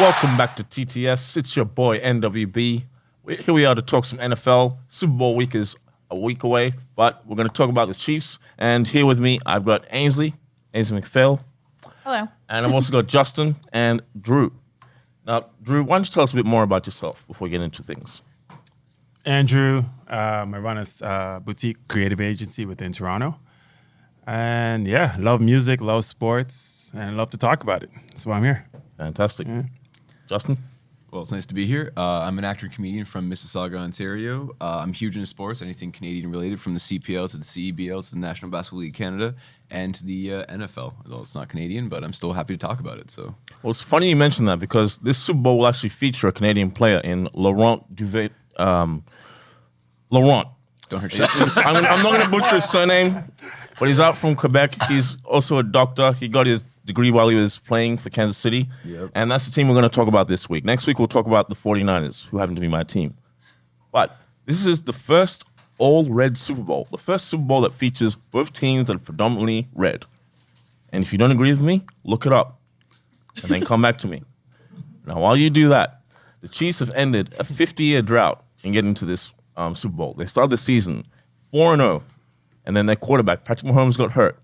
Welcome back to TTS. It's your boy NWB. Here we are to talk some NFL. Super Bowl week is a week away, but we're going to talk about the Chiefs. And here with me, I've got Ainsley McPhail. Hello. And I've also got Justen and Drew. Now, Drew, why don't you tell us a bit more about yourself before we get into things? Andrew, I run a boutique creative agency within Toronto. And yeah, love music, love sports, and love to talk about it. That's why I'm here. Fantastic. Justen? Well, it's nice to be here. I'm an actor and comedian from Mississauga, Ontario. I'm huge into sports, anything Canadian related, from the CPL to the CEBL to the National Basketball League Canada and to the NFL. Although it's not Canadian, but I'm still happy to talk about it. So, well, it's funny you mentioned that because this Super Bowl will actually feature a Canadian player in Laurent Duvet. Laurent. Don't hurt yourself. I'm not going to butcher his surname, but he's out from Quebec. He's also a doctor. He got his degree while he was playing for Kansas City. Yep. And that's the team we're going to talk about this week. Next week, we'll talk about the 49ers, who happen to be my team. But this is the first all-red Super Bowl, the first Super Bowl that features both teams that are predominantly red. And if you don't agree with me, look it up and then come back to me. Now, while you do that, the Chiefs have ended a 50-year drought in getting to this Super Bowl. They started the season 4-0, and then their quarterback, Patrick Mahomes, got hurt,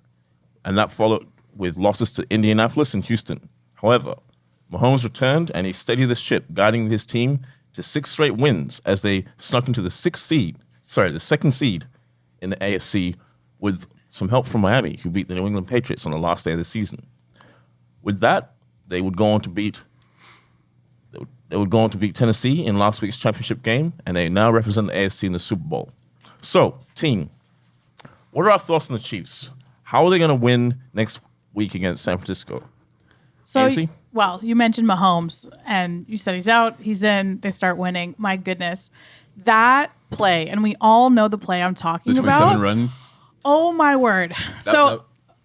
and that followed with losses to Indianapolis and Houston. However, Mahomes returned, and he steadied the ship, guiding his team to 6 straight wins as they snuck into the second seed in the AFC with some help from Miami, who beat the New England Patriots on the last day of the season. With that, they would go on to beat Tennessee in last week's championship game, and they now represent the AFC in the Super Bowl. So, team, what are our thoughts on the Chiefs? How are they going to win next week against San Francisco? So, Ainsley? well, you mentioned Mahomes, and you said he's out, he's in, they start winning. My goodness. That play, and we all know the play I'm talking the about. 27 run. Oh, my word.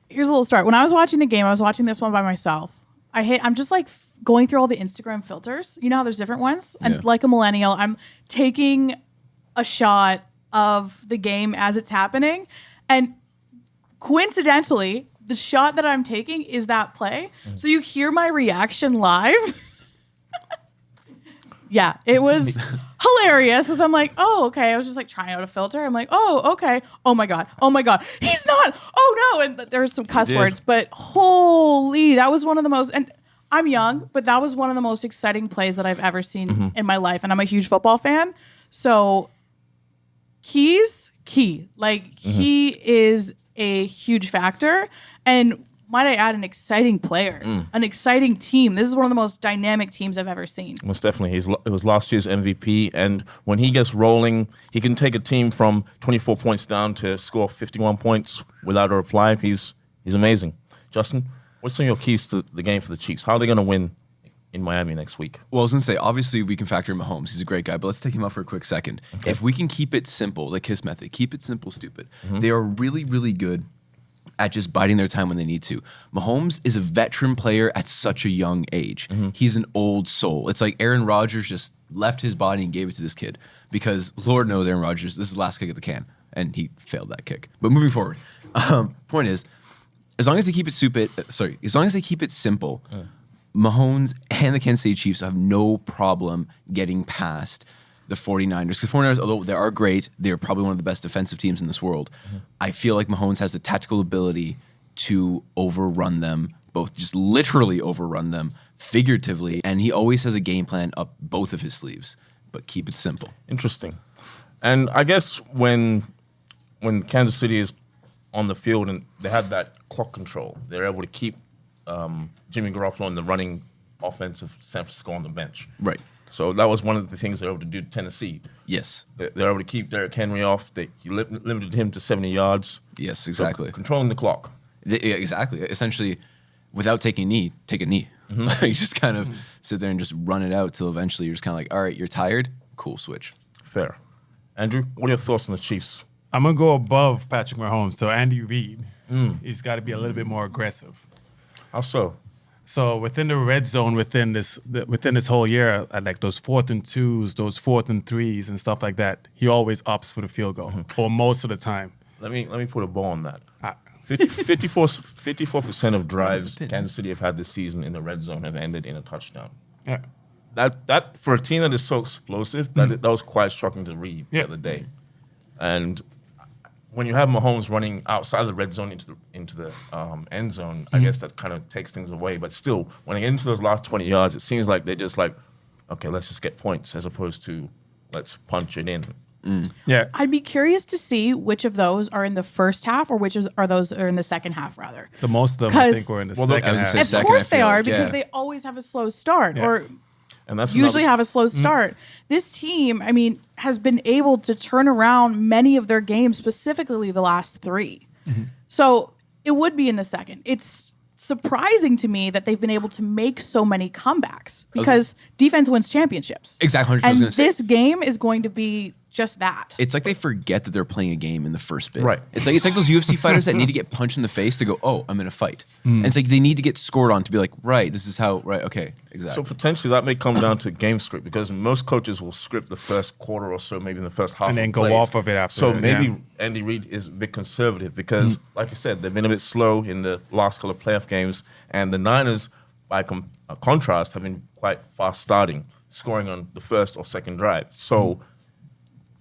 Here's a little start. When I was watching the game, I was watching this one by myself. I'm just like going through all the Instagram filters. You know how there's different ones? And like a millennial, I'm taking a shot of the game as it's happening. And coincidentally, the shot that I'm taking is that play. So you hear my reaction live. Yeah, it was hilarious because I'm like, oh, okay. I was just like trying out a filter. I'm like, oh, okay. Oh my God. He's not. Oh no. And there was some cuss words, but holy, that was one of the most, and I'm young, but that was one of the most exciting plays that I've ever seen in my life. And I'm a huge football fan. So he's key. Like he is a huge factor. And might I add, an exciting player, an exciting team. This is one of the most dynamic teams I've ever seen. Most definitely. It was last year's MVP, and when he gets rolling, he can take a team from 24 points down to score 51 points without a reply. He's amazing. Justen, what's some of your keys to the game for the Chiefs? How are they going to win in Miami next week? Well, I was going to say, obviously, we can factor in Mahomes. He's a great guy, but let's take him out for a quick second. Okay. If we can keep it simple, the KISS method, keep it simple, stupid. They are really, really good at just biding their time when they need to. Mahomes is a veteran player at such a young age. He's an old soul. It's like Aaron Rodgers just left his body and gave it to this kid because Lord knows Aaron Rodgers, this is the last kick at the can, and he failed that kick. But moving forward, point is, as long as they keep it simple, Mahomes and the Kansas City Chiefs have no problem getting past the 49ers. Because 49ers, although they are great, they're probably one of the best defensive teams in this world. I feel like Mahomes has the tactical ability to overrun them, both just literally overrun them, figuratively, and he always has a game plan up both of his sleeves. But keep it simple. Interesting. And I guess when Kansas City is on the field and they have that clock control, they're able to keep Jimmy Garoppolo and the running offense of San Francisco on the bench. Right. So that was one of the things they were able to do to Tennessee. Yes. They're able to keep Derrick Henry off. He limited him to 70 yards. Yes, exactly. So controlling the clock. Exactly. Essentially, without taking a knee, take a knee. You just kind of sit there and just run it out till eventually you're just kind of like, all right, you're tired? Cool, switch. Fair. Andrew, what are your thoughts on the Chiefs? I'm going to go above Patrick Mahomes. So Andy Reid, he's got to be a little bit more aggressive. How so? So within the red zone, within this whole year, at like those 4th and 2s, those 4th and 3s, and stuff like that, he always opts for the field goal, or most of the time. Let me put a bow on that. 54% of drives Kansas City have had this season in the red zone have ended in a touchdown. Yeah. That for a team that is so explosive, that was quite shocking to read the other day. And when you have Mahomes running outside of the red zone into the end zone, I guess that kind of takes things away. But still, when they get into those last 20 yards, it seems like they're just like, okay, let's just get points as opposed to let's punch it in. Yeah. I'd be curious to see which of those are in the first half or which are those are in the second half, rather. So most of them, I think, were in the second I was half. gonna say Of second, course I they feel are like, because yeah. they always have a slow start or And that's usually another- have a slow start. This team, I mean, has been able to turn around many of their games, specifically the last 3. So it would be in the second. It's surprising to me that they've been able to make so many comebacks because defense wins championships. Exactly. I was And gonna say. this game is going to be just that. It's like they forget that they're playing a game in the first bit. Right. It's like those UFC fighters that need to get punched in the face to go, oh, I'm in a fight. And it's like they need to get scored on to be like, right, this is how, right, okay, exactly. So potentially that may come down to game script because most coaches will script the first quarter or so, maybe in the first half, And then of go plays. off of it after So that, maybe yeah. Andy Reid is a bit conservative because, like I said, they've been a bit slow in the last couple of playoff games, and the Niners, by contrast, have been quite fast starting, scoring on the first or second drive. So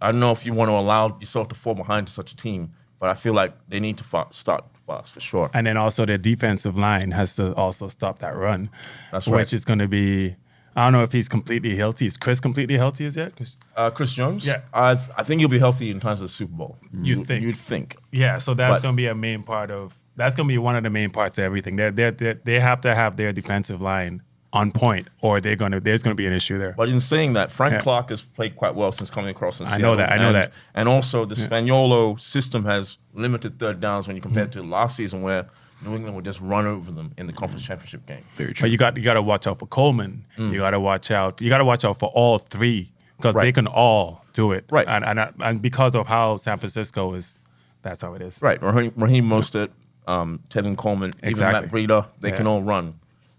I don't know if you want to allow yourself to fall behind to such a team, but I feel like they need to start fast for sure. And then also their defensive line has to also stop that run. That's right. Which is going to be, I don't know if he's completely healthy. Is Chris completely healthy as yet? 'Cause- Chris Jones, Yeah. I think he'll be healthy in times of the Super Bowl. You'd think. You'd think. Yeah, so that's But- going to be a main part of, that's going to be one of the main parts of everything. They have to have their defensive line on point or there's going to be an issue there. But in saying that, Frank Yeah. Clark has played quite well since coming across in I know Seattle. that, I know that. And also, the Spaniolo system has limited third downs when you compare it to last season where New England would just run over them in the conference championship game. Very true. But you got to watch out for Coleman. You got to watch out. You got to watch out for all 3 because they Right. can all do it. Right. And because of how San Francisco is, that's how it is. Right. Raheem Mostert, Tevin Coleman, Exactly. even Matt Breida, they Yeah. can all run.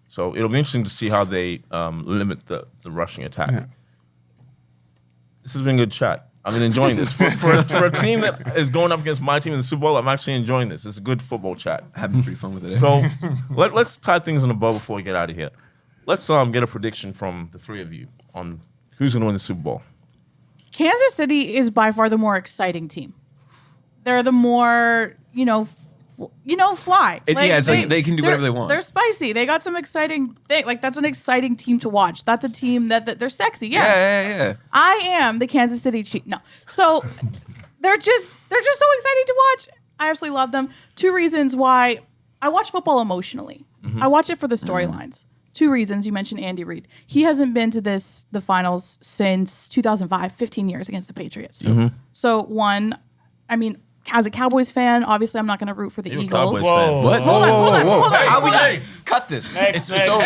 So it'll be interesting to see how they limit the rushing attack. Yeah. This has been a good chat. I've been enjoying this. For a team that is going up against my team in the Super Bowl, I'm actually enjoying this. It's a good football chat. Having pretty fun with it. So let's tie things in a bow before we get out of here. Let's get a prediction from the 3 of you on who's going to win the Super Bowl. Kansas City is by far the more exciting team. They're the more, fly. It's like they can do whatever they want. They're spicy. They got some exciting thing. Like that's an exciting team to watch. That's a team that they're sexy. yeah. I am the Kansas City Chiefs. No. So they're just so exciting to watch. I absolutely love them. 2 reasons why I watch football emotionally. I watch it for the storylines. 2 reasons. You mentioned Andy Reid. He hasn't been to the finals since 2005, 15 years against the Patriots. So one, I mean, as a Cowboys fan, obviously I'm not going to root for the You're a Eagles. Cowboys fan. What? Hold on. How we Hey. cut this? Next, It's over.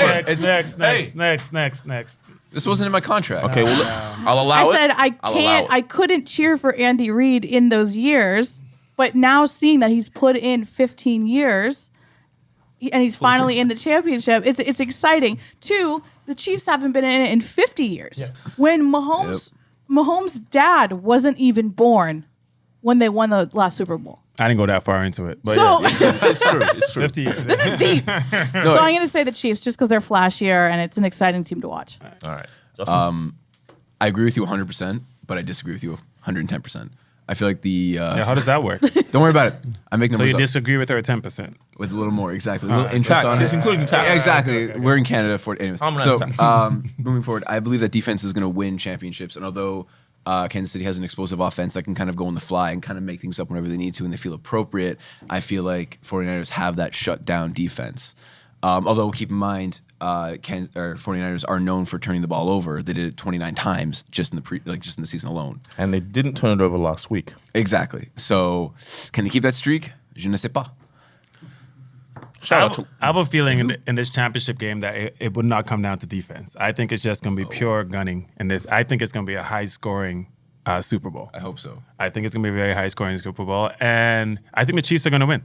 Next. This wasn't in my contract. Okay, well, I'll allow it. I said I'll allow it. I couldn't cheer for Andy Reid in those years, but now seeing that he's put in 15 years and he's finally in the championship, it's exciting. 2, the Chiefs haven't been in it in 50 years. Yes. When Mahomes' dad wasn't even born when they won the last Super Bowl. I didn't go that far into it. But So yeah, It's true. It's true. 50. this is deep. So I'm going to say the Chiefs just because they're flashier and it's an exciting team to watch. All right. Justin? I agree with you 100%, but I disagree with you 110%. I feel like Yeah, how does that work? don't worry about it. I make So numbers you up disagree with her at 10%? with a little more, exactly. A little right. interest Tax. on It's it. including tax. Yeah, exactly. We're in Canada for it. Anyways. Harmonized So, tax. moving forward, I believe that defense is going to win championships. And although Kansas City has an explosive offense that can kind of go on the fly and kind of make things up whenever they need to and they feel appropriate, I feel like 49ers have that shutdown defense. Although keep in mind, 49ers are known for turning the ball over. They did it 29 times just in the season alone. And they didn't turn it over last week. Exactly. So, can they keep that streak? Je ne sais pas. Shout out to I have a feeling in this championship game that it would not come down to defense. I think it's just going to be pure gunning in this. I think it's going to be a high-scoring Super Bowl. I hope so. I think it's going to be a very high-scoring Super Bowl, and I think the Chiefs are going to win.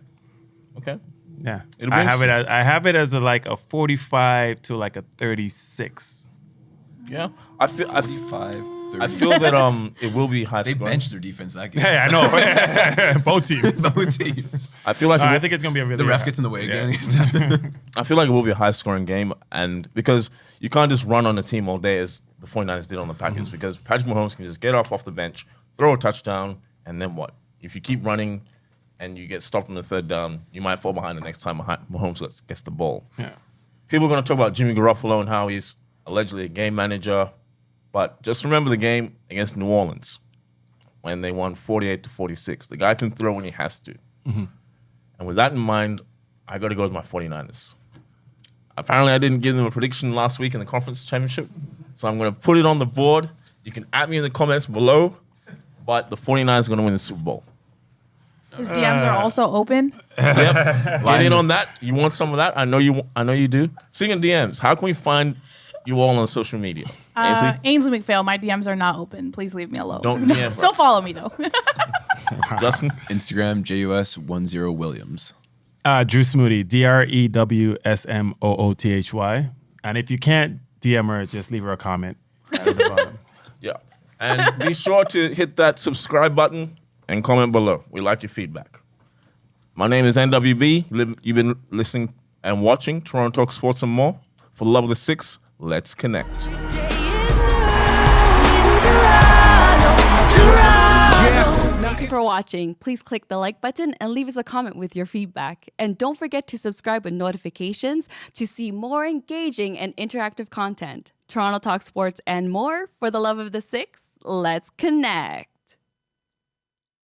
Okay. Yeah, It'll be I have it as a 45 to like a 36. Yeah, I feel 30. I feel that it will be high They scoring. benched their defense that game. Hey, I know. Both teams. Both teams. I feel like I think it's gonna be a really. The ref gets in the way Yeah. again. I feel like it will be a high scoring game, and because you can't just run on the team all day as the 49ers did on the Packers, because Patrick Mahomes can just get off the bench, throw a touchdown, and then what? If you keep running and you get stopped on the third down, you might fall behind the next time Mahomes gets the ball. Yeah. People are going to talk about Jimmy Garoppolo and how he's allegedly a game manager, but just remember the game against New Orleans when they won 48-46. The guy can throw when he has to. And with that in mind, I got to go with my 49ers. Apparently, I didn't give them a prediction last week in the conference championship, so I'm going to put it on the board. You can add me in the comments below, but the 49ers are going to win the Super Bowl. His DMs are also open. Yep. Get in on that. You want some of that? I know you do. Speaking of DMs, how can we find you all on social media? Ainsley McPhail, my DMs are not open. Please leave me alone. Don't DM. Still follow me though. Justen? Instagram, JUS10Williams. Drew Smoothy, DREWSMOOTHY. And if you can't DM her, just leave her a comment at the bottom. Yeah. And be sure to hit that subscribe button and comment below. We like your feedback. My name is NWB. You've been listening and watching Toronto Talk Sports and more. For the love of the six, let's connect. Thank you for watching. Please click the like button and leave us a comment with your feedback. And don't forget to subscribe with notifications to see more engaging and interactive content. Toronto Talk Sports and more. For the love of the six, let's connect.